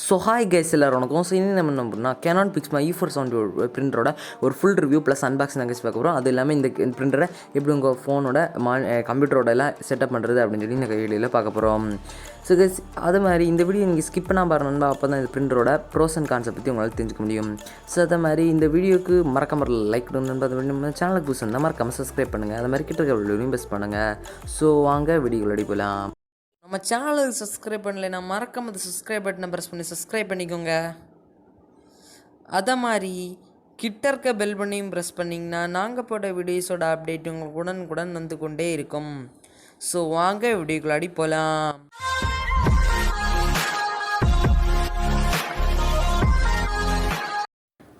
So hi guys எல்லாரும் வணக்கம். So இனி நம்ம என்ன பண்ணோம்னா Canon Pixma E470 பிரிண்டரோட ஒரு ஃபுல் ரிவ்யூ ப்ளஸ் அன்பாக்சிங் தான் கைஸ் பார்க்க போகிறோம். அது இல்லாமல் இந்த பிரிண்டரை எப்படி உங்கள் ஃபோனோட கம்ப்யூட்டரோட எல்லாம் செட்டப் பண்ணுறது அப்படின்னு சொல்லி இந்த வீடியோவில் பார்க்க போகிறோம். ஸோ கைஸ் அது மாதிரி இந்த வீடியோ நீங்கள் ஸ்கிப் பண்ணால் பாருங்கள், அப்போ தான் இந்த பிரிண்டரோட ப்ரோஸ் அண்ட் கான்செப்ட் பற்றி உங்களால் தெரிஞ்சுக்க முடியும். ஸோ அதே மாதிரி இந்த வீடியோக்கு மறக்காம லைக் பண்ணணும், நம்ம சேனலுக்கு புதுசு இருந்தால் மறக்காமல் சப்ஸ்கிரைப் பண்ணுங்கள். அது மாதிரி கிட்ட இருக்க வீடியோவையும் பெஸ்ட் பண்ணுங்கள். ஸோ வாங்க வீடியோக்குள்ளே போகலாம். நம்ம சேனலுக்கு சப்ஸ்கிரைப் பண்ணலைன்னா மறக்காம அந்த சப்ஸ்கிரைப் பட்டனை ப்ரெஸ் பண்ணி சப்ஸ்கிரைப் பண்ணிக்கோங்க. அதை மாதிரி கிட்ட இருக்க பெல் பண்ணியும் ப்ரெஸ் பண்ணிங்கன்னா நாங்கள் போட்ட வீடியோஸோட அப்டேட் உங்களுக்கு உடனுக்குடன் வந்து கொண்டே இருக்கும். ஸோ வாங்க வீடியோக்குள்ளாடி போகலாம்.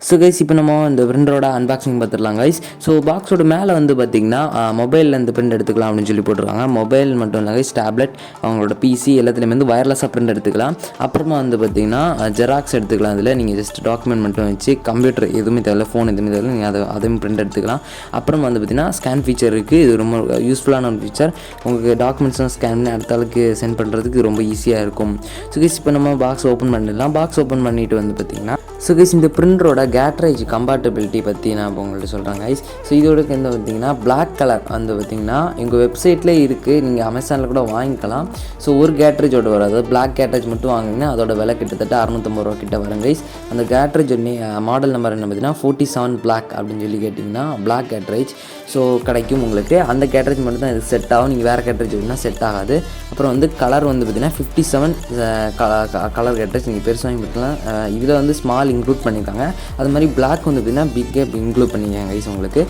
ஸோ கைஸ் இப்போ நம்ம இந்த பிரிண்டரோட அன்பாக்சிங் பார்த்துடலாம் கைஸ். ஸோ பாக்ஸோட மேலே வந்து பார்த்திங்கன்னா மொபைலில் இந்த பிரிண்ட் எடுத்துக்கலாம் அப்படின்னு சொல்லி போட்டிருக்காங்க. மொபைல் மட்டும் இல்லை கைஸ், டேப்லெட், அவங்களோட பிசி எல்லாத்துலேயுமே வந்து வயர்லெஸ்ஸாக பிரிண்ட் எடுத்துக்கலாம். அப்புறமா வந்து பார்த்திங்கன்னா ஜெராக்ஸ் எடுத்துக்கலாம். அதில் நீங்கள் ஜஸ்ட் டாக்குமெண்ட் மட்டும் வச்சு கம்ப்யூட்டர் எதுவுமே தேவையில்ல, ஃபோன் எதுவுமே தேவையில்ல, நீங்கள் அதையும் பிரிண்ட் எடுத்துக்கலாம். அப்புறம் வந்து பார்த்திங்கன்னா ஸ்கேன் ஃபீச்சர் இருக்குது. இது ரொம்ப யூஸ்ஃபுல்லான ஒரு ஃபீச்சர். உங்களுக்கு டாக்குமெண்ட்ஸ்லாம் ஸ்கேன் பண்ணி அடுத்த ஆளுக்கு சென்ட் பண்ணுறதுக்கு ரொம்ப ஈஸியாக இருக்கும். ஸோ கைஸ் இப்போ நம்ம பாக்ஸ் ஓப்பன் பண்ணிடலாம். பாக்ஸ் ஓப்பன் பண்ணிவிட்டு வந்து பார்த்திங்கன்னா ஸோ கைஸ் இந்த பிரிண்டரோட கேட்ரேஜ் கம்பேட்டபிலிட்டி பற்றி நான் இப்போ உங்கள்கிட்ட சொல்கிறேன் கைஸ். ஸோ இதோட வந்து பார்த்திங்கன்னா பிளாக் கலர் வந்து பார்த்திங்கன்னா எங்கள் வெப்சைட்லேயே இருக்குது, நீங்கள் அமேசானில் கூட வாங்கிக்கலாம். ஸோ ஒரு கேட்ரேஜோட வரும், அதாவது பிளாக் கேட்ரேஜ் மட்டும் வாங்கினீங்கன்னா அதோட விலை கிட்டத்தட்ட 650 ரூபா கிட்ட வரும் கைஸ். அந்த கேட்ரேஜ் மாடல் நம்பர் என்ன பார்த்தீங்கன்னா 47 பிளாக் அப்படின்னு சொல்லி கேட்டிங்கன்னா பிளாக் கேட்ரேஜ் ஸோ கிடைக்கும் உங்களுக்கு. அந்த கேட்ரேஜ் மட்டும் தான் இது செட் ஆகும், நீங்கள் வேறு கேட்ரேஜ் வேணுன்னா செட் ஆகாது. அப்புறம் வந்து கலர் வந்து பார்த்திங்கன்னா 57 கலர் கேட்ரேஜ் நீங்கள் பெருசாக வாங்கிக்கலாம். இதில் வந்து ஸ்மால் இன்க்ளூட் பண்ணியிருக்காங்க. அது மாதிரி பிளாக் வந்து பார்த்திங்கன்னா பிக்கே இன்க்ளூட் பண்ணியிருக்காங்க கைஸ் உங்களுக்கு.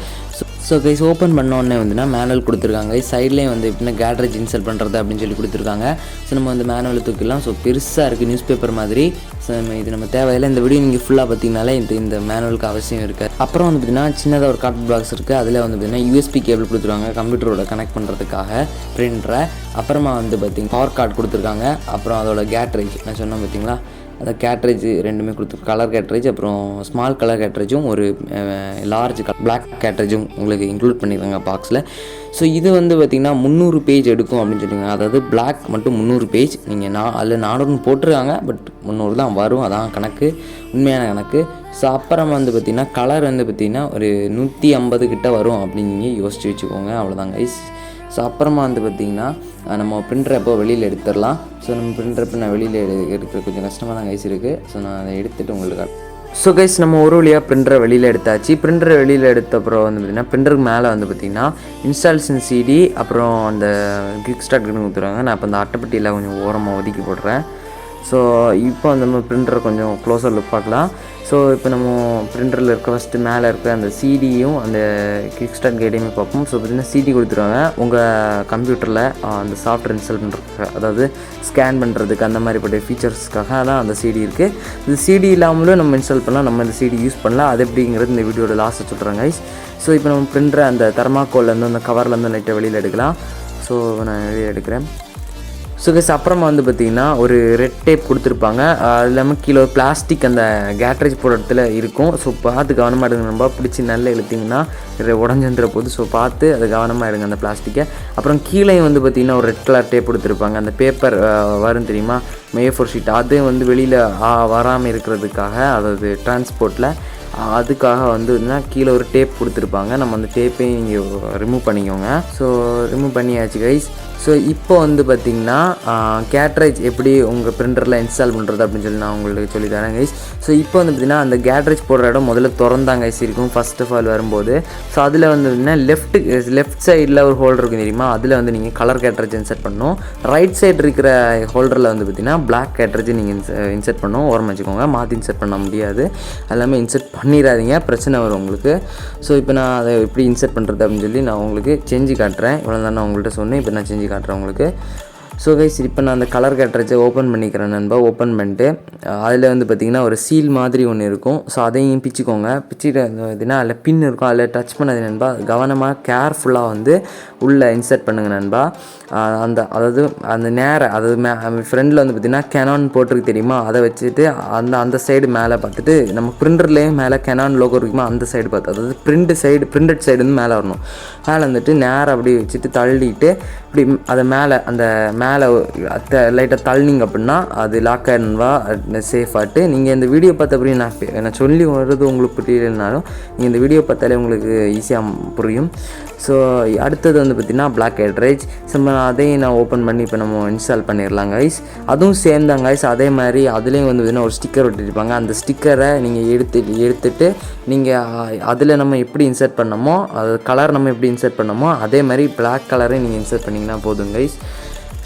ஸோ கைஸ் ஓப்பன் பண்ணோடனே வந்துன்னா மேனுவல் கொடுத்துருக்காங்க. சைட்லேயும் வந்து எப்படின்னா கேட்ரேஜ் இன்ஸ்டால் பண்ணுறது அப்படின்னு சொல்லி கொடுத்துருக்காங்க. ஸோ நம்ம வந்து மேனுவல் தூக்கிடலாம். ஸோ பெருசாக இருக்குது, நியூஸ் பேப்பர் மாதிரி. ஸோ இது நம்ம தேவையில்லை. இந்த வீடியோ நீங்கள் ஃபுல்லாக பார்த்தீங்கனாலே இந்த மேனுவலுக்கு அவசியம் இருக்குது. அப்புறம் வந்து பார்த்திங்கன்னா சின்னதாக ஒரு கார்ட் பாக்ஸ் இருக்குது. அதில் வந்து பார்த்திங்கன்னா யூஎஸ்பி கேபிள் கொடுத்துருவாங்க கம்ப்யூட்டரோட கனெக்ட் பண்ணுறதுக்காக பிரிண்டரை. அப்புறமா வந்து பார்த்திங்கன்னா பவர் கார்டு கொடுத்துருக்காங்க. அப்புறம் அதோட கேட்ரேஜ் நான் சொன்னேன் பார்த்தீங்களா, அந்த கேட்ரேஜ் ரெண்டுமே கலர் கேட்ரேஜ், அப்புறம் ஸ்மால் கலர் கேட்ரேஜும் ஒரு லார்ஜ் பிளாக் கேட்ரேஜும் உங்களுக்கு இன்க்ளூட் பண்ணியிருக்காங்க பாக்ஸில். ஸோ இது வந்து பார்த்திங்கன்னா 300 பேஜ் எடுக்கும் அப்படின்னு சொல்லியிருக்காங்க. அதாவது பிளாக் மட்டும் 300 பேஜ், நீங்கள் அதில் 400 போட்டிருக்காங்க, பட் 300 தான் வரும், அதான் கணக்கு, உண்மையான கணக்கு. ஸோ அப்புறம் வந்து பார்த்திங்கன்னா கலர் வந்து பார்த்திங்கன்னா ஒரு 150 கிட்ட வரும் அப்படின்னு நீங்கள் யோசிச்சு வச்சுக்கோங்க, அவ்வளோதான் கைஸ். ஸோ அப்புறமா வந்து பார்த்திங்கன்னா நம்ம பிரிண்டரை எப்போ வெளியில் எடுத்துடலாம். ஸோ நம்ம பிரிண்டர் இப்போ நான் வெளியில் எடுக்கிற கொஞ்சம் கஷ்டமாக தான் கைஸ் இருக்குது. ஸோ நான் அதை எடுத்துகிட்டு உங்களுக்கு. ஸோ கைஸ் நம்ம ஒரு வழியாக பிரிண்டரை வெளியில் எடுத்தாச்சு. பிரிண்டரை வெளியில் எடுத்த அப்புறம் வந்து பார்த்திங்கன்னா பிரிண்டருக்கு மேலே வந்து பார்த்திங்கன்னா இன்ஸ்டாலேஷன் சிடி, அப்புறம் அந்த கிக் ஸ்டார்ட் கொடுத்துருவாங்க. நான் இப்போ அந்த அட்டைப்பட்டியில் கொஞ்சம் ஓரமாக ஒதுக்கி போடுறேன். ஸோ இப்போ அந்த நம்ம பிரிண்டரை கொஞ்சம் க்ளோஸர் லுக் பார்க்கலாம். ஸோ இப்போ நம்ம பிரிண்டரில் இருக்க ஃபஸ்ட்டு மேலே இருக்க அந்த சிடியும் அந்த கிக் ஸ்டார்ட் கைடையுமே பார்ப்போம். ஸோ பார்த்திங்கன்னா சிடி கொடுத்துருவாங்க உங்கள் கம்ப்யூட்டரில் அந்த சாஃப்ட்வேர் இன்ஸ்டால் பண்ணுறதுக்கு, அதாவது ஸ்கேன் பண்ணுறதுக்கு, அந்த மாதிரிப்பட்ட ஃபீச்சர்ஸ்க்காக தான் அந்த சிடி இருக்குது. இந்த சிடி இல்லாமலும் நம்ம இன்ஸ்டால் பண்ணலாம், நம்ம இந்த சிடி யூஸ் பண்ணலாம். அது எப்படிங்கிறது இந்த வீடியோட லாஸ்ட்டு சொல்கிறேன் கைஸ். ஸோ இப்போ நம்ம பிரிண்டரை அந்த தெர்மாக்கோல்லேருந்து அந்த கவர்லேருந்து லைட்டாக வெளியில் எடுக்கலாம். ஸோ நான் வெளியில் எடுக்கிறேன். ஸோ கைஸ் அப்புறமா வந்து பார்த்திங்கன்னா ஒரு ரெட் டேப் கொடுத்துருப்பாங்க. அது இல்லாமல் கீழே ஒரு பிளாஸ்டிக் அந்த கேட்ரேஜ் போடுற இடத்துல இருக்கும். ஸோ பார்த்து கவனமாக எடுங்க, நம்ம பிடிச்சி நல்லா இழுத்திங்கன்னா உடஞ்சுன்ற போது. ஸோ பார்த்து அது கவனமாக எடுங்க அந்த பிளாஸ்டிக்கை. அப்புறம் கீழே வந்து பார்த்திங்கன்னா ஒரு ரெட் கலர் டேப் கொடுத்துருப்பாங்க. அந்த பேப்பர் வரும் தெரியுமா, A4 ஷீட், அது வந்து வெளியில் வராமல் இருக்கிறதுக்காக, அதாவது டிரான்ஸ்போர்ட்டில் அதுக்காக வந்து கீழே ஒரு டேப் கொடுத்துருப்பாங்க. நம்ம அந்த டேப்பையும் நீங்கள் ரிமூவ் பண்ணிக்கோங்க. ஸோ ரிமூவ் பண்ணியாச்சு கைஸ். ஸோ இப்போ வந்து பார்த்திங்கன்னா கேட்ரேஜ் எப்படி உங்கள் பிரிண்டரில் இன்ஸ்டால் பண்ணுறது அப்படின்னு சொல்லி நான் உங்களுக்கு சொல்லி தரேன் கைஸ். ஸோ இப்போ வந்து பார்த்திங்கன்னா அந்த கேட்ரேஜ் போடுற இடம் முதல்ல திறந்தாங்க கைஸ் இருக்கும் ஃபர்ஸ்ட் ஆஃப் ஆல் வரும்போது. ஸோ அதில் வந்து பார்த்திங்கன்னா லெஃப்ட் சைடில் ஒரு ஹோல்டர் இருக்கும் தெரியுமா, அதில் வந்து நீங்கள் கலர் கேட்ரேஜ் இன்சர்ட் பண்ணணும். ரைட் சைடு இருக்கிற ஹோல்டரில் வந்து பார்த்திங்கன்னா பிளாக் கேட்ரேஜ் நீங்கள் இன்சர்ட் பண்ணணும். ஓரமாக வச்சுக்கோங்க, மாற்றி இன்சர்ட் பண்ண முடியாது. எல்லாமே இன்சர்ட் பண்ணிடாதீங்க, பிரச்சனை வரும் உங்களுக்கு. ஸோ இப்போ நான் அதை எப்படி இன்சர்ட் பண்ணுறது அப்படின்னு சொல்லி நான் உங்களுக்கு செஞ்சு காட்டுறேன். இவ்வளோ தான் நான் உங்கள்கிட்ட சொன்னேன், இப்போ நான் செஞ்சு காட்டுறேன் உங்களுக்கு. ஸோ கைஸ் இப்போ நான் அந்த கலர் கேட்ரேஜை ஓப்பன் பண்ணிக்கிறேன் நண்பா. ஓப்பன் பண்ணிட்டு அதில் வந்து பார்த்திங்கன்னா ஒரு சீல் மாதிரி ஒன்று இருக்கும். ஸோ அதையும் பிச்சுக்கோங்க. பிச்சுட்டு பார்த்திங்கன்னா அதில் பின் இருக்கும், அதில் டச் பண்ணது நண்பா. கவனமாக கேர்ஃபுல்லாக வந்து உள்ளே இன்சர்ட் பண்ணுங்கள் நண்பா. அதாவது அதாவது ஃப்ரெண்டில் வந்து பார்த்திங்கன்னா Canon போட்டிருக்கு தெரியுமா, அதை வச்சுட்டு அந்த சைடு மேலே பார்த்துட்டு நம்ம பிரிண்டர்லேயே மேலே Canon லோகோ இருக்குமா அந்த சைடு பார்த்து, அதாவது பிரிண்டட் சைடு வந்து மேலே வரணும். மேலே வந்துட்டு நேராக அப்படி வச்சுட்டு தள்ளிட்டு இப்படி அதை மேலே அந்த மேலே லைட்டாக தள்ளிங்க அப்படின்னா அது லாக் ஆகிடுவா சேஃபாட்டு. நீங்கள் இந்த வீடியோ பார்த்தபடி நான் சொல்லி வர்றது உங்களுக்கு புரியலைனாலும் நீங்கள் இந்த வீடியோ பார்த்தாலே உங்களுக்கு ஈஸியாக புரியும். ஸோ அடுத்தது வந்து பார்த்திங்கன்னா பிளாக் ஹெட்ரேஜ் நம்ம அதையும் நான் ஓப்பன் பண்ணி இப்போ நம்ம இன்ஸ்டால் பண்ணிடலாம் கைஸ். அதுவும் சேம் தான் கைஸ். அதே மாதிரி அதுலேயும் வந்து பார்த்திங்கன்னா ஒரு ஸ்டிக்கர் ஒட்டிருப்பாங்க. அந்த ஸ்டிக்கரை நீங்கள் எடுத்துட்டு நீங்கள் அதில் நம்ம எப்படி இன்சர்ட் பண்ணமோ அது கலர் நம்ம எப்படி இன்சர்ட் பண்ணமோ அதே மாதிரி பிளாக் கலரை நீங்கள் இன்சர்ட் பண்ணிங்கன்னா போதும் கைஸ்.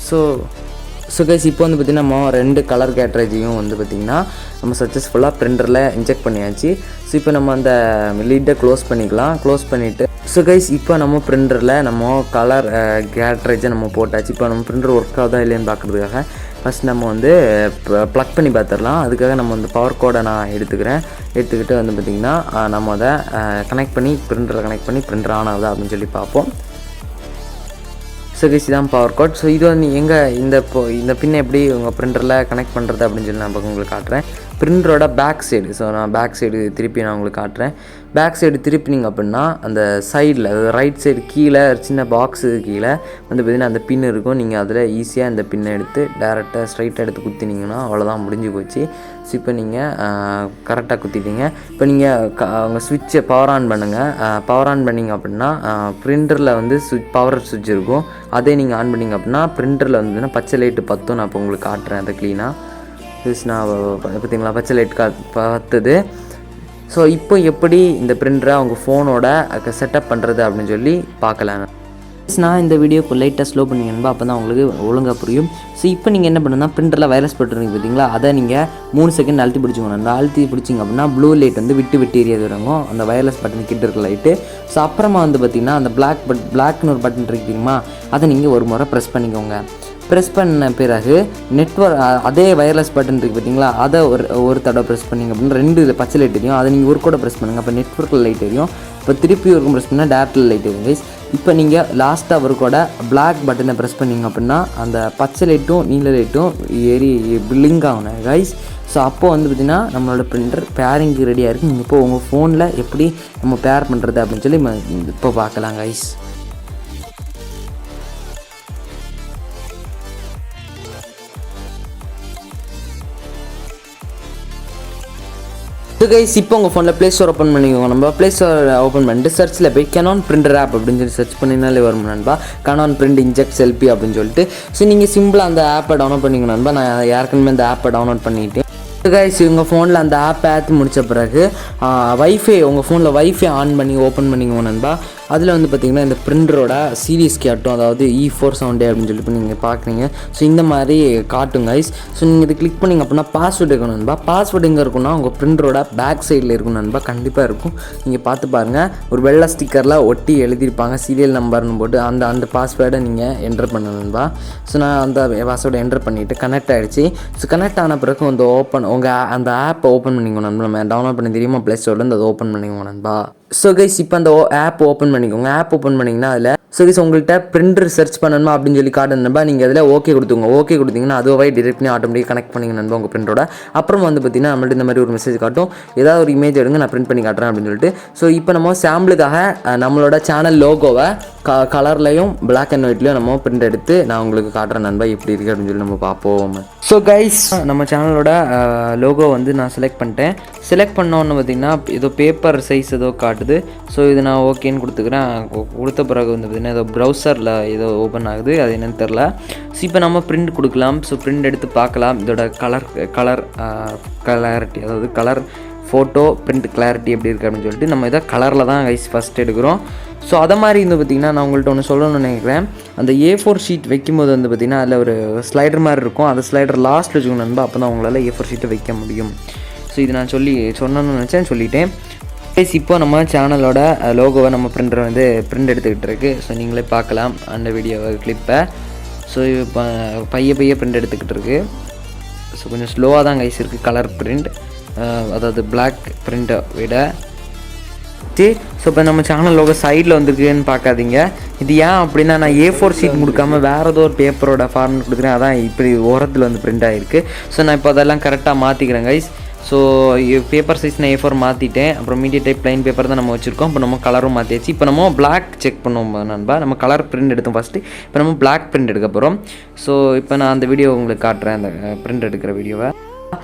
ஸோ கைஸ் இப்போ வந்து பார்த்திங்கன்னா நம்ம 2 கலர் கேட்ரேஜையும் வந்து பார்த்திங்கன்னா நம்ம சக்ஸஸ்ஃபுல்லாக பிரிண்டரில் இன்ஜெக்ட் பண்ணியாச்சு. ஸோ இப்போ நம்ம அந்த லிட்டை க்ளோஸ் பண்ணிக்கலாம். க்ளோஸ் பண்ணிவிட்டு ஸோ கைஸ் இப்போ நம்ம பிரிண்டரில் நம்ம கலர் கேட்ரேஜை நம்ம போட்டாச்சு. இப்போ நம்ம பிரிண்டர் ஒர்க் ஆகுதா இல்லைன்னு பார்க்குறதுக்காக ஃபஸ்ட் நம்ம வந்து ப்ளக் பண்ணி பார்த்துடலாம். அதுக்காக நம்ம வந்து பவர் கோடை நான் எடுத்துக்கிட்டு வந்து பார்த்திங்கன்னா நம்ம அதை கனெக்ட் பண்ணி பிரிண்டரை கனெக்ட் பண்ணி பிரிண்டர் ஆன் ஆகுதா அப்படின்னு சொல்லி பார்ப்போம். ஸோ கைஸ் இதான் பவர் கோட். ஸோ இது வந்து இந்த பின்னை எப்படி உங்கள் பிரிண்டரில் கனெக்ட் பண்ணுறது அப்படின்னு சொல்லி நான் உங்களுக்கு காட்டுறேன். பிரிண்டரோட பேக் சைடு. ஸோ நான் பேக் சைடு திருப்பி நான் உங்களுக்கு காட்டுறேன். பேக் சைடு திருப்பினிங்க அப்படின்னா அந்த சைடில் அதாவது ரைட் சைடு கீழே சின்ன பாக்ஸு கீழே வந்து பார்த்திங்கன்னா அந்த பின் இருக்கும். நீங்கள் அதில் ஈஸியாக இந்த பின்னை எடுத்து டேரெக்டாக ஸ்ட்ரைட்டாக எடுத்து குத்தினீங்கன்னா அவ்வளோதான், முடிஞ்சு போச்சு. ஸோ இப்போ நீங்கள் கரெக்டாக குத்திட்டீங்க. இப்போ நீங்கள் உங்கள் ஸ்விட்சை பவர் ஆன் பண்ணுங்கள். பவர் ஆன் பண்ணிங்க அப்படின்னா பிரிண்டரில் வந்து பவர் சுவிட்ச் இருக்கும். அதே நீங்கள் ஆன் பண்ணிங்க அப்படின்னா பிரிண்டரில் வந்து பச்சை லைட்டு பற்றும். நான் இப்போ உங்களுக்கு காட்டுறேன் அதை க்ளீனாக. நான் பார்த்தீங்களா பச்சை லைட் பத்துது. ஸோ இப்போ எப்படி இந்த பிரிண்டரை அவங்க ஃபோனோட செட்டப் பண்ணுறது அப்படின்னு சொல்லி பார்க்கலாம். நான் இந்த வீடியோக்கு லைட்டாக ஸ்லோ பண்ணிங்கன்பா, அப்போ தான் உங்களுக்கு ஒழுங்காக புரியும். ஸோ இப்போ நீங்கள் என்ன பண்ணுன்னா பிரிண்டரில் வைரஸ் பட்டுருங்க பார்த்தீங்களா, அதை நீங்கள் 3 செகண்ட் அழுத்தி பிடிச்சிக்கணும். அழுத்தி பிடிச்சிங்க அப்படின்னா ப்ளூ லைட் வந்து விட்டு எரியாது இறங்கும் அந்த வயர்லெஸ் பட்டன் கிட்ட இருக்க லைட்டு. ஸோ அப்புறமா வந்து பார்த்திங்கன்னா அந்த பிளாக்னு ஒரு பட்டன் இருக்கு தெரியுமா, அதை நீங்கள் ஒரு முறை ப்ரெஸ் பண்ணிக்கோங்க. ப்ரெஸ் பண்ண பிறகு நெட்வொர்க் அதே வயர்லெஸ் பட்டன் இருக்குது பார்த்தீங்களா, அதை ஒரு தடவை ப்ரெஸ் பண்ணிங்க அப்படின்னா 2 பச்சை லைட் எரியும். அதை நீங்கள் ஒரு கூட ப்ரெஸ் பண்ணுங்கள், அப்போ நெட்வொர்க்கில் லைட் எரியும். இப்போ திருப்பி ஒரு ப்ரெஸ் பண்ணால் டேரக்டில் லைட் எரியும் கைஸ். இப்போ நீங்கள் லாஸ்ட்டாக ஒரு கூட பிளாக் பட்டனை ப்ரெஸ் பண்ணிங்க அப்படின்னா அந்த பச்சை லைட்டும் நீல லைட்டும் பிளிங்க் ஆகணும் கைஸ். ஸோ அப்போது வந்து பார்த்திங்கன்னா நம்மளோட பிரிண்டர் பேரிங்க்கு ரெடியாக இருக்குது. நீங்கள் இப்போ உங்கள் ஃபோனில் எப்படி நம்ம பேர் பண்ணுறது அப்படின்னு சொல்லி இப்போ பார்க்கலாம் கைஸ். கைஸ் இப்போ உங்கள் ஃபோனில் ப்ளே ஸ்டோர் ஓப்பன் பண்ணிக்கோங்க. நம்ம ப்ளே ஸ்டோர் ஓப்பன் பண்ணிட்டு சர்ச்சில் போய் Canon பிரிண்டர் ஆப் அப்படின்னு சொல்லி சர்ச் பண்ணினாலே வரும் நண்பா. Canon பிரிண்ட் இன்ஜெக்ட் செல்ஃபி அப்படின்னு சொல்லிட்டு. ஸோ நீங்கள் சிம்பிளாக அந்த ஆப்பை டவுன்லோட் பண்ணிக்கணும் நண்பா. நான் ஏற்கனவே அந்த ஆப்பை டவுன்லோட் பண்ணிவிட்டேன் கைஸ். உங்கள் ஃபோனில் அந்த ஆப் ஏற்றி முடித்த பிறகு வைஃபை உங்கள் ஃபோனில் வைஃபை ஆன் பண்ணி ஓப்பன் பண்ணிக்கோங்க நண்பா. அதில் வந்து பார்த்திங்கன்னா இந்த பிரிண்டரோட சீரிஸ் காட்டும், அதாவது E470 அப்படின்னு சொல்லி இப்போ நீங்கள் பார்க்குறீங்க. ஸோ இந்த மாதிரி காட்டும் கைஸ். ஸோ நீங்கள் இது கிளிக் பண்ணிங்க அப்படின்னா பாஸ்வேர்டு இருக்கணும் நண்பா. பாஸ்வேர்டு எங்கே இருக்குன்னா உங்கள் பிரிண்டரோட பேக் சைடில் இருக்கும் நண்பா, கண்டிப்பாக இருக்கும். நீங்கள் பார்த்து பாருங்கள், ஒரு வெள்ளை ஸ்டிக்கரில் ஒட்டி எழுதியிருப்பாங்க சீரியல் நம்பர்னு போட்டு. அந்த பாஸ்வேர்டை நீங்கள் என்டர் பண்ணணும் நண்பா. ஸோ நான் அந்த பாஸ்வேர்டை என்டர் பண்ணிவிட்டு கனெக்ட் ஆகிடுச்சு. ஸோ கனெக்ட் ஆன பிறகு அந்த ஆப்பை ஓப்பன் பண்ணிக்கோங்க நண்பா. நம்ம டவுன்லோட் பண்ணி தெரியுமா ப்ளே ஸ்டோர்லேருந்து அதை ஓப்பன் பண்ணிக்கோங்க நண்பா. ஸோ கைஸ் இப்போ அந்த ஆப் ஓப்பன் பண்ணிக்கோங்க. ஆப் ஓப்பன் பண்ணிங்கன்னா அதில் ஸோ கைஸ் உங்கள்கிட்ட பிரிண்டர் சர்ச் பண்ணணுமா அப்படின்னு சொல்லி காட்டுங்க நண்பா. நீங்கள் அதில் ஓகே கொடுத்துங்க. ஓகே கொடுத்தீங்கன்னா அதுவே டிரெக்ட் பண்ணி ஆட்டோமேட்டிக் கனெக்ட் பண்ணிங்க நண்பா உங்கள் பிரிண்டரோட. அப்புறம் வந்து பார்த்திங்கன்னா நம்மள்ட்ட இந்த மாதிரி ஒரு மெசேஜ் காட்டும், ஏதாவது ஒரு இமேஜ் எடுங்க நான் பிரிண்ட் பண்ணி காட்டுறேன் அப்படின்னு சொல்லிட்டு. ஸோ இப்போ நம்ம சாம்பிளுக்காக நம்மளோட சேனல் லோகோவை கலர்லையும் பிளாக் அண்ட் ஒயிட்லையும் நம்ம பிரிண்ட் எடுத்து நான் உங்களுக்கு காட்டுறேன் நண்பா எப்படி இருக்குது அப்படின்னு சொல்லி நம்ம பார்ப்போம். ஸோ கைஸ் நம்ம சேனலோட லோகோ வந்து நான் செலக்ட் பண்ணிட்டேன். செலக்ட் பண்ணோன்னு பார்த்திங்கன்னா ஏதோ பேப்பர் சைஸ் ஏதோ காட்டுது. ஸோ இது நான் ஓகேன்னு கொடுத்துக்கிறேன். கொடுத்த பிறகு வந்து பார்த்திங்கன்னா ஏதோ ப்ரௌசரில் ஏதோ ஓப்பன் ஆகுது, அது என்னன்னு தெரில. ஸோ இப்போ நம்ம பிரிண்ட் கொடுக்கலாம். ஸோ பிரிண்ட் எடுத்து பார்க்கலாம் இதோட கிளாரிட்டி, அதாவது கலர் ஃபோட்டோ பிரிண்ட் கிளாரிட்டி எப்படி இருக்குது அப்படின்னு சொல்லிட்டு. நம்ம இதை கலரில் தான் கைஸ் ஃபஸ்ட் எடுக்கிறோம். ஸோ அதை மாதிரி இருந்து பார்த்திங்கன்னா நான் உங்கள்கிட்ட ஒன்று சொல்லணும்னு நினைக்கிறேன். அந்த A4 ஷீட் வைக்கும்போது வந்து பார்த்திங்கன்னா அதில் ஒரு ஸ்லைடர் மாதிரி இருக்கும். அந்த ஸ்லைடர் லாஸ்ட்டில் வச்சுக்கணும் நண்பா, அப்போ தான் உங்களால் A4 ஷீட்டை வைக்க முடியும். ஸோ இது நான் சொன்னணும்னு நினச்சேன், சொல்லிட்டேன் கைஸ். இப்போ நம்ம சேனலோட லோகோவை நம்ம பிரிண்டர் வந்து பிரிண்ட் எடுத்துக்கிட்டு இருக்கு. ஸோ நீங்களே பார்க்கலாம் அந்த வீடியோவை கிளிப்பை. ஸோ இப்போ பைய பிரிண்ட் எடுத்துக்கிட்டு இருக்கு. ஸோ கொஞ்சம் ஸ்லோவாக தான் கைஸ் இருக்குது கலர் பிரிண்ட், அதாவது பிளாக் பிரிண்ட்டை விட. ஸோ இப்போ நம்ம சேனல் லோகோ சைடில் வந்துருக்குன்னு பார்க்காதீங்க. இது ஏன் அப்படின்னா நான் A4 ஷீட் கொடுக்காம வேறு ஏதோ ஒரு பேப்பரோட ஃபார்மெட் கொடுக்குறேன், அதான் இப்படி ஓரத்தில் வந்து பிரிண்ட் ஆகிருக்கு. ஸோ நான் இப்போ அதெல்லாம் கரெக்டாக மாற்றிக்கிறேன் கைஸ். ஸோ பேப்பர் சைஸ் நான் A4 மாற்றிட்டேன். அப்புறம் மீடியம் டைப் ப்ளைன் பேப்பர் தான் நம்ம வச்சுருக்கோம். இப்போ நம்ம கலரும் மாற்றியாச்சு. இப்போ நம்ம பிளாக் செக் பண்ணுவோம் நண்பா. நம்ம கலர் பிரிண்ட் எடுத்தோம் ஃபஸ்ட்டு. இப்போ நம்ம பிளாக் பிரிண்ட் எடுக்க போகிறோம். ஸோ இப்போ நான் அந்த வீடியோ உங்களுக்கு காட்டுறேன், அந்த பிரிண்ட் எடுக்கிற வீடியோவை.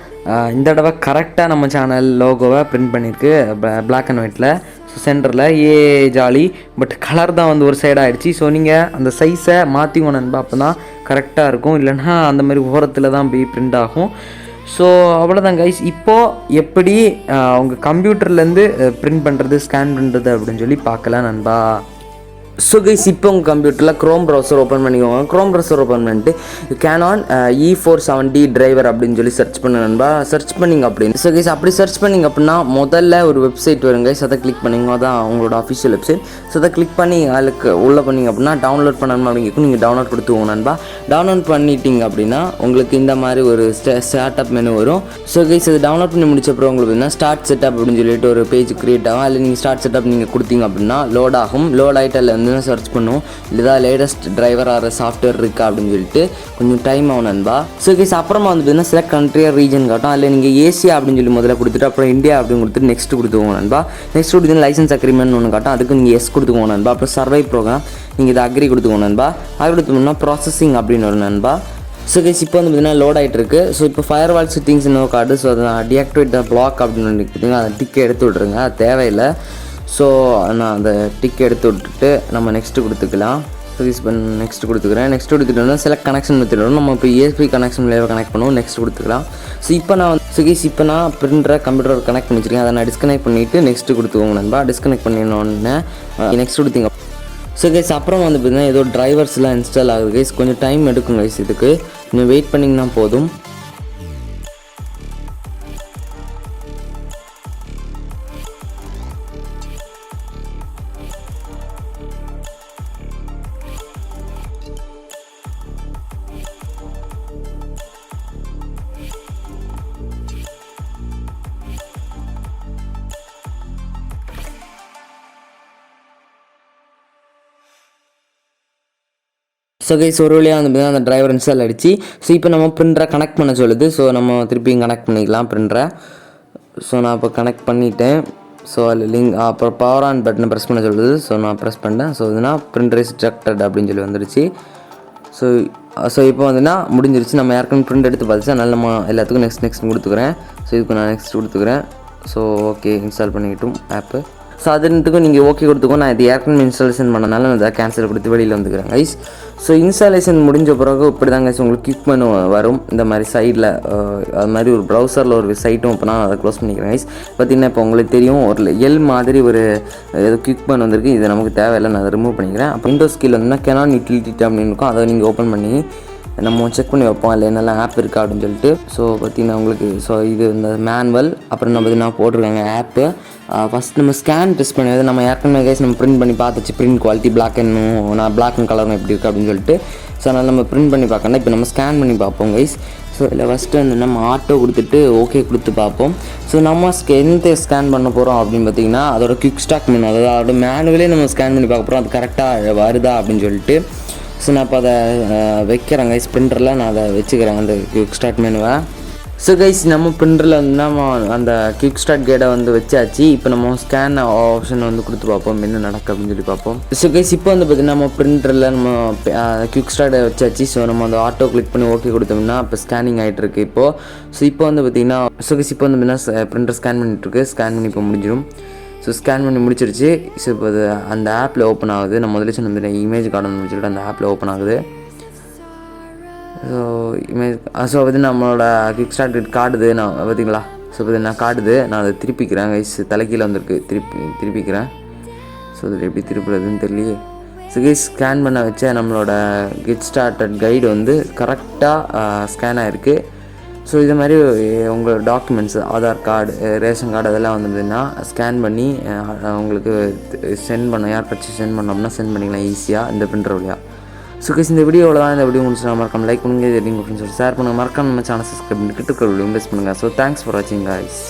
இந்த தடவை கரெக்டாக நம்ம சேனல் லோகோவை பிரிண்ட் பண்ணியிருக்கு பிளாக் அண்ட் ஒயிட்டில். ஸோ சென்டரில் ஜாலி. பட் கலர் தான் வந்து ஒரு சைடாக ஆகிடுச்சு. ஸோ நீங்கள் அந்த சைஸை மாற்றிக்கணும் நண்பா, அப்போ தான் கரெக்டாக இருக்கும். இல்லைன்னா அந்த மாதிரி ஓரத்தில் தான் போய் பிரிண்ட் ஆகும். ஸோ அவ்வளோதான் கைஸ். இப்போது எப்படி உங்கள் கம்ப்யூட்டர்லேருந்து பிரிண்ட் பண்ணுறது, ஸ்கேன் பண்ணுறது அப்படின்னு சொல்லி பார்க்கலாம் நண்பா. ஸோ கைஸ், இப்போ உங்கள் கம்ப்யூட்டரில் க்ரோம் ப்ரௌசர் ஓப்பன் பண்ணிக்கோங்க. க்ரோம் ப்ரௌசர் ஓப்பன் பண்ணிட்டு Canon E470 டிரைவர் அப்படின்னு சொல்லி சர்ச் பண்ண நண்பா. சர்ச் பண்ணிங்க அப்படின்னு ஸோ கைஸ் அப்படி சர்ச் பண்ணிங்க அப்படின்னா முதல்ல ஒரு வெப்சைட் வருங்க கைஸ். அதை கிளிக் பண்ணிங்க, அதான் உங்களோட அஃபிஷியல் வெப்சைட். ஸோ அதை கிளிக் பண்ணி அதுக்கு உள்ளே பண்ணிங்க அப்படின்னா டவுன்லோட் பண்ணணும் அப்படிங்கிறதுக்கு நீங்கள் டவுன்லோட் கொடுத்துவோம் நண்பா. டவுன்லோட் பண்ணிட்டீங்க அப்படின்னா உங்களுக்கு இந்த மாதிரி ஒரு ஸ்டார்ட்அப் மெனு வரும். ஸோ கைஸ் அது டவுன்லோட் பண்ணி முடிச்ச அப்புறம் உங்களுக்கு பார்த்தீங்கன்னா ஸ்டார்ட் செட்டப் அப்படின்னு சொல்லிட்டு ஒரு பேஜ் கிரியேட் ஆகும். அதில் நீங்கள் ஸ்டார்ட் செட்டப் நீங்கள் கொடுத்தீங்க அப்படின்னா லோட் ஆகும். லோட் ஆகிட்டு வந்து சர்ச் பண்ணுவோம் இதுதான் லேட்டஸ்ட் டிரைவர் ஆகிற சாஃப்ட்வேர் இருக்கா அப்படின்னு சொல்லிட்டு கொஞ்சம் டைம் ஆகும் நண்பா. ஸோ கேஸ் அப்புறமா வந்து பார்த்தீங்கன்னா செலக்ட் கண்ட்ரி ரீஜன் காட்டும். அதில் நீங்கள் ஏசியா அப்படின்னு சொல்லி முதல்ல கொடுத்துட்டு அப்புறம் இந்தியா அப்படின்னு கொடுத்துட்டு நெக்ஸ்ட் கொடுத்துக்கோங்க நண்பா. நெக்ஸ்ட் கொடுத்தீங்கன்னா லைசன்ஸ் அக்ரிமெண்ட் ஒன்று காட்டும், அதுக்கு நீங்கள் எஸ் கொடுத்துக்கோங்க நண்பா. அப்புறம் சர்வை ப்ரோக்ராம் நீங்கள் இதை அக்ரி கொடுத்துக்கோங்க நண்பா. அது கொடுத்தோம்னா ப்ராசஸிங் அப்படின்னு வரும் நண்பா. ஸோ கேஸ் இப்போ வந்து பார்த்தீங்கன்னா லோட் ஆகிட்டு இருக்குது. ஸோ இப்போ ஃபயர் வால் செட்டிங்ஸ் இன்னும் காட்டு. ஸோ அதை டிஆக்டிவேட் த பிளாக் அப்படின்னு பார்த்தீங்கன்னா அதை டிக்கை எடுத்து விட்ருங்க, அது தேவையில்லை. ஸோ நான் அந்த டிக் எடுத்து விட்டுட்டு நம்ம நெக்ஸ்ட்டு கொடுத்துக்கலாம். ஸோ இப்போ நெக்ஸ்ட் கொடுத்துக்கிறேன். நெக்ஸ்ட் கொடுத்துட்டோம்னா செலக்ட் கனெக்ஷன் மெத்தட் நம்ம இப்போ ESP கனெக்ஷன் கனெக்ட் பண்ணுவோம். நெக்ஸ்ட் கொடுத்துக்கலாம். ஸோ இப்போ நான் வந்து இப்போ நான் பிரிண்டரை கம்ப்யூட்டர் கனெக்ட் பண்ணி வச்சுருக்கேன். அதை நான் டிஸ்கனெக்ட் பண்ணிவிட்டு நெக்ஸ்ட்டு கொடுத்துக்கோங்க நண்பா. டிஸ்கனெக்ட் பண்ணினோடனே நெக்ஸ்ட் கொடுத்தீங்க. ஸோ கைஸ் அப்புறம் வந்து பார்த்தீங்கன்னா ஏதோ டிரைவர்ஸ்லாம் இன்ஸ்டால் ஆகுது கைஸ். கொஞ்சம் டைம் எடுக்கும் கைஸ், இதுக்கு கொஞ்சம் வெயிட் பண்ணிங்கன்னா போதும். ஸோ கைஸ் ஒரு வழியாக வந்து அந்த டிரைவர் இன்ஸ்டால் ஆகிடுச்சு. ஸோ இப்போ நம்ம பிரிண்டரை கனெக்ட் பண்ண சொல்லுது. ஸோ நம்ம திருப்பியும் கனெக்ட் பண்ணிக்கலாம் பிரிண்டரை. ஸோ நான் இப்போ கனெக்ட் பண்ணிட்டேன். ஸோ அதில் லிங்க் அப்புறம் பவர் ஆன் பட்டனை ப்ரெஸ் பண்ண சொல்லுது. ஸோ நான் ப்ரெஸ் பண்ணிட்டேன். ஸோ இதுனா பிரிண்டர் இஸ் டிராக்டட் அப்படின்னு சொல்லி வந்துடுச்சு. ஸோ இப்போ வந்துன்னா முடிஞ்சிருச்சு. நம்ம யாருக்குன்னு பிரிண்ட் எடுத்து பார்த்துச்சு. அதனால் நம்ம எல்லாத்துக்கும் நெக்ஸ்ட் கொடுத்துக்கிறேன். ஸோ இதுக்கு நான் நெக்ஸ்ட் கொடுத்துக்கிறேன். ஸோ ஓகே இன்ஸ்டால் பண்ணிக்கிட்டும் ஆப்பு. ஸோ அதுன்ட்டுக்கும் நீங்கள் ஓகே கொடுத்துக்கோ. நான் இது ஏற்கனவே இன்ஸ்டாலேஷன் பண்ணனால நான் அதை கேன்சல் கொடுத்து வெளியில் வந்துக்கிறேன் கைஸ். ஸோ இன்ஸ்டாலேஷன் முடிஞ்ச பிறகு இப்படி தான் கைஸ் உங்களுக்கு கிளிக் பண்ண வரும். இந்த மாதிரி சைடில் அது மாதிரி ஒரு ப்ரௌசரில் ஒரு சைட்டும் இப்போ நான் அதை க்ளோஸ் பண்ணிக்கிறேன் கைஸ். பார்த்திங்கன்னா இப்போ உங்களுக்கு தெரியும் ஒரு எல் மாதிரி ஒரு ஏதோ கிளிக் பண்ண வந்திருக்கு. இது நமக்கு தேவையில்லை, நான் அதை ரிமூவ் பண்ணிக்கிறேன். அப்போ விண்டோஸ் கீழே வந்துன்னா Canon யூட்டிலிட்டி அப்படின்னு இருக்கும். அதை நீங்கள் ஓப்பன் பண்ணி நம்ம செக் பண்ணி வைப்போம் அதில் என்னெல்லாம் ஆப் இருக்கா அப்படின்னு சொல்லிட்டு. ஸோ பார்த்திங்கன்னா உங்களுக்கு ஸோ இது இந்த மேனுவல் அப்புறம் நம்ம பார்த்தீங்கன்னா போட்டிருக்காங்க ஆப்பு. ஃபஸ்ட் நம்ம ஸ்கேன் டெஸ்ட் பண்ணி நம்ம ஏற்கனவே கைஸ் நம்ம பிரிண்ட் பண்ணி பார்த்துச்சு. பிரிண்ட் குவாலிட்டி பிளாக் அண்ட் கலரும் எப்படி இருக்குது அப்படின்னு சொல்லிட்டு. ஸோ அதனால் நம்ம பிரிண்ட் பண்ணி பார்க்கணும். இப்போ நம்ம ஸ்கேன் பண்ணி பார்ப்போம் கைஸ். ஸோ இதில் ஃபஸ்ட்டு வந்து நம்ம ஆட்டோ கொடுத்துட்டு ஓகே கொடுத்து பார்ப்போம். ஸோ நம்ம எந்த ஸ்கேன் பண்ண போகிறோம் அப்படின்னு பார்த்தீங்கன்னா அதோட குவிக் ஸ்டாக் மெனு, அதாவது அதோட மேனுவலே நம்ம ஸ்கேன் பண்ணி பார்க்க போகிறோம். அது கரெக்டாக வருதா அப்படின்னு சொல்லிட்டு. ஸோ நான் இப்போ அதை வைக்கிறேன் கைஸ். பிரிண்டரில் நான் அதை வச்சுக்கிறேன் அந்த குவிக் ஸ்டார்ட் மெனுவை. ஸோ கைஸ் நம்ம பிரிண்டரில் வந்து நம்ம அந்த குவிக் ஸ்டார்ட் கேடை வந்து வச்சாச்சு. இப்போ நம்ம ஸ்கேன் ஆப்ஷன் வந்து கொடுத்து பார்ப்போம் என்ன நடக்கும் அப்படின்னு சொல்லி பார்ப்போம். ஸோ கைஸ் இப்போ வந்து பார்த்திங்கன்னா நம்ம பிரிண்டரில் நம்ம குவிக் ஸ்டார்ட்டை வச்சாச்சு. ஸோ நம்ம அந்த ஆட்டோ கிளிக் பண்ணி ஓகே கொடுத்தோம்னா இப்போ ஸ்கேனிங் ஆகிட்டு இருக்குது இப்போது. ஸோ இப்போ வந்து பார்த்திங்கன்னா ஸோ கைஸ் இப்போ வந்து பார்த்திங்கன்னா பிரிண்டர் ஸ்கேன் பண்ணிட்டுருக்கு. ஸ்கேன் பண்ணி இப்போ முடிஞ்சிடும். ஸோ ஸ்கேன் பண்ணி முடிச்சிருச்சு. ஸோ இப்போ அது அந்த ஆப்பில் ஓப்பன் ஆகுது. நம்ம முதல்ல சொன்ன இமேஜ் கார்டன் சொல்லிட்டு அந்த ஆப்பில் ஓப்பன் ஆகுது. ஸோ இமேஜ் வந்து நம்மளோட கிக் ஸ்டார்ட் காட்டுது. நான் பார்த்தீங்களா? ஸோ பார்த்தீங்கன்னா காட்டுது. நான் அதை திருப்பிக்கிறேன் கைஸ். தலைக்கீழ வந்திருக்கு, திருப்பிக்கிறேன். ஸோ இதில் எப்படி திருப்புறதுன்னு தெரியலையே. ஸோ கைஸ் ஸ்கேன் பண்ண வச்ச நம்மளோட கெட் ஸ்டார்டட் கைடு வந்து கரெக்டாக ஸ்கேன் ஆகிருக்கு. ஸோ இது மாதிரி உங்களோட documents Aadhaar card, ration card அதெல்லாம் வந்துதுன்னா ஸ்கேன் பண்ணி உங்களுக்கு சென்ட் பண்ண யாருக்காச்சும் சென்ட் பண்ணோம்னா சென்ட் பண்ணிக்கலாம் ஈஸியாக இந்த பிரிண்டர் வழியாக. ஸோ கைஸ் இந்த வீடியோவில் தான் இந்த வீடியோ முடிச்சு மறக்காம லைக் பண்ணுங்கள், நீங்கள் ஃப்ரெண்ட்ஸ் ஷேர் பண்ணுங்கள், மறக்காம நம்ம சேனல் சப்ஸ்கிரைப் பண்ணி கிட்ட வீடியோ இன்வெஸ்ட் பண்ணுங்கள். ஸோ தேங்க்ஸ் ஃபார் வாட்சிங் கைஸ்.